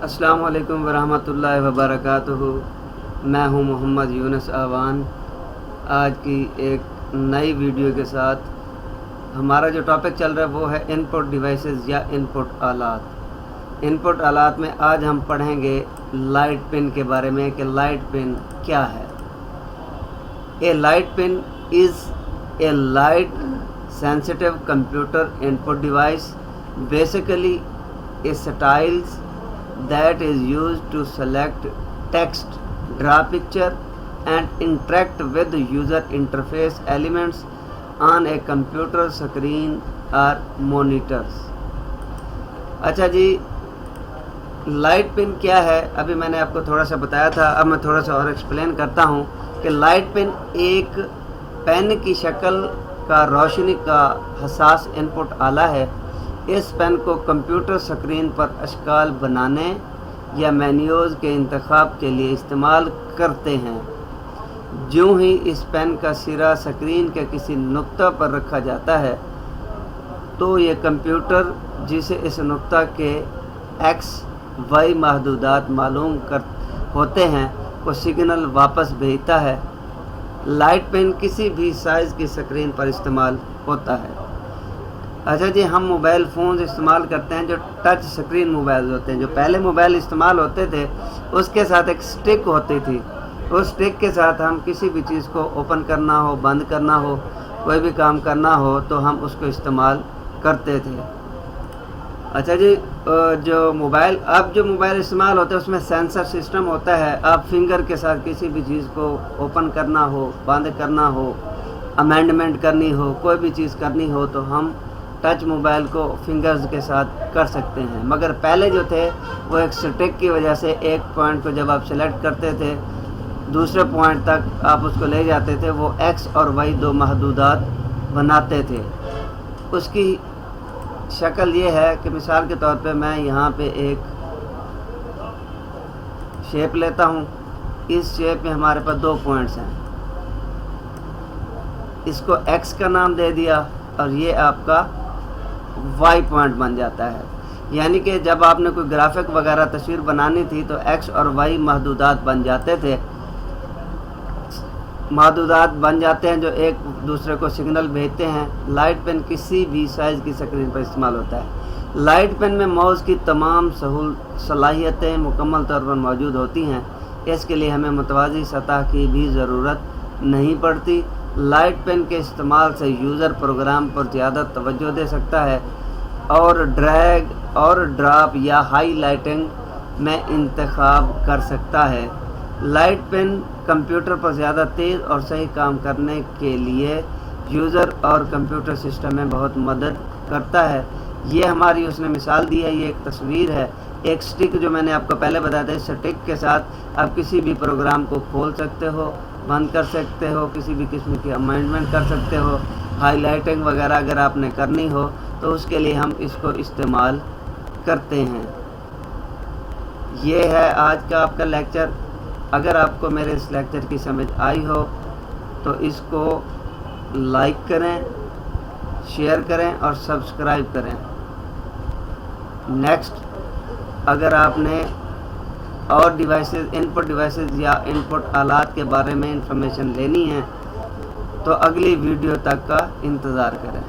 अस्सलाम वालेकुम वरहमतुल्लाहि वबरकातुहू। मैं हूं मोहम्मद यूनुस आवान। आज की एक नई वीडियो के साथ हमारा जो टॉपिक चल रहा है वो है इनपुट डिवाइसेस या इनपुट आलात। इनपुट आलात में आज हम पढ़ेंगे लाइट पिन के बारे में कि लाइट पिन क्या है। A light pin is a light sensitive computer input device, basically a styles that is used to select text, draw picture and interact with user interface elements on a computer screen or monitors। अच्छा जी, light pin क्या है अभी मैंने आपको थोड़ा सा बताया था, अब मैं थोड़ा सा और एक्सप्लेन करता हूँ कि लाइट पिन एक पेन की शक्ल का रोशनी का हसास इनपुट आला है। इस पेन को कंप्यूटर स्क्रीन पर अशकाल बनाने या मेन्यूज़ के इंतखाब के लिए इस्तेमाल करते हैं। जो ही इस पेन का सिरा स्क्रीन के किसी नुक्ता पर रखा जाता है तो ये कंप्यूटर जिसे इस नुक्ता के एक्स वाई महदूदात मालूम कर होते हैं को सिग्नल वापस भेजता है। लाइट पेन किसी भी साइज़ की स्क्रीन पर इस्तेमाल होता है। अच्छा जी, हम मोबाइल फ़ोन इस्तेमाल करते हैं जो टच स्क्रीन मोबाइल होते हैं। जो पहले मोबाइल इस्तेमाल होते थे उसके साथ एक स्टिक होती थी। उस स्टिक के साथ हम किसी भी चीज़ को ओपन करना हो, बंद करना हो, कोई भी काम करना हो तो हम उसको इस्तेमाल करते थे। अच्छा जी, जो मोबाइल इस्तेमाल होता है उसमें सेंसर सिस्टम होता है। आप फिंगर के साथ किसी भी चीज़ को ओपन करना हो, बंद करना हो, अमेंडमेंट करनी हो, कोई भी चीज़ करनी हो तो हम टच मोबाइल को फिंगर्स के साथ कर सकते हैं। मगर पहले जो थे वो एक स्टिक की वजह से एक पॉइंट को जब आप सेलेक्ट करते थे दूसरे पॉइंट तक आप उसको ले जाते थे, वो एक्स और वाई दो महदूदात बनाते थे। उसकी शक्ल ये है कि मिसाल के तौर पे मैं यहाँ पे एक शेप लेता हूँ। इस शेप में हमारे पास दो पॉइंट्स हैं, इसको एक्स का नाम दे दिया और ये आपका वाई पॉइंट बन जाता है। यानी कि जब आपने कोई ग्राफिक वगैरह तस्वीर बनानी थी तो एक्स और वाई महदूदात बन जाते थे, महदूदात बन जाते हैं जो एक दूसरे को सिग्नल भेजते हैं। लाइट पेन किसी भी साइज़ की स्क्रीन पर इस्तेमाल होता है। लाइट पेन में माउस की तमाम सलाहियतें मुकम्मल तौर पर मौजूद होती हैं। इसके लिए हमें मुतवाज़ी सतह की भी ज़रूरत नहीं पड़ती। लाइट पेन के इस्तेमाल से यूज़र प्रोग्राम पर ज़्यादा तवज्जो दे सकता है और ड्रैग और ड्रॉप या हाईलाइटिंग में इंतखाब कर सकता है। लाइट पेन कंप्यूटर पर ज़्यादा तेज़ और सही काम करने के लिए यूज़र और कंप्यूटर सिस्टम में बहुत मदद करता है। ये हमारी उसने मिसाल दी है, ये एक तस्वीर है। एक स्टिक जो मैंने आपको पहले बताया था, इस स्टिक के साथ आप किसी भी प्रोग्राम को खोल सकते हो, बंद कर सकते हो, किसी भी किस्म की अमेंडमेंट कर सकते हो, हाईलाइटिंग वगैरह अगर आपने करनी हो तो उसके लिए हम इसको इस्तेमाल करते हैं। ये है आज का आपका लेक्चर। अगर आपको मेरे इस लेक्चर की समझ आई हो तो इसको लाइक करें, शेयर करें और सब्सक्राइब करें। नेक्स्ट, अगर आपने और डिवाइसेस, इनपुट डिवाइसेस या इनपुट आलात के बारे में इंफॉर्मेशन लेनी है तो अगली वीडियो तक का इंतज़ार करें।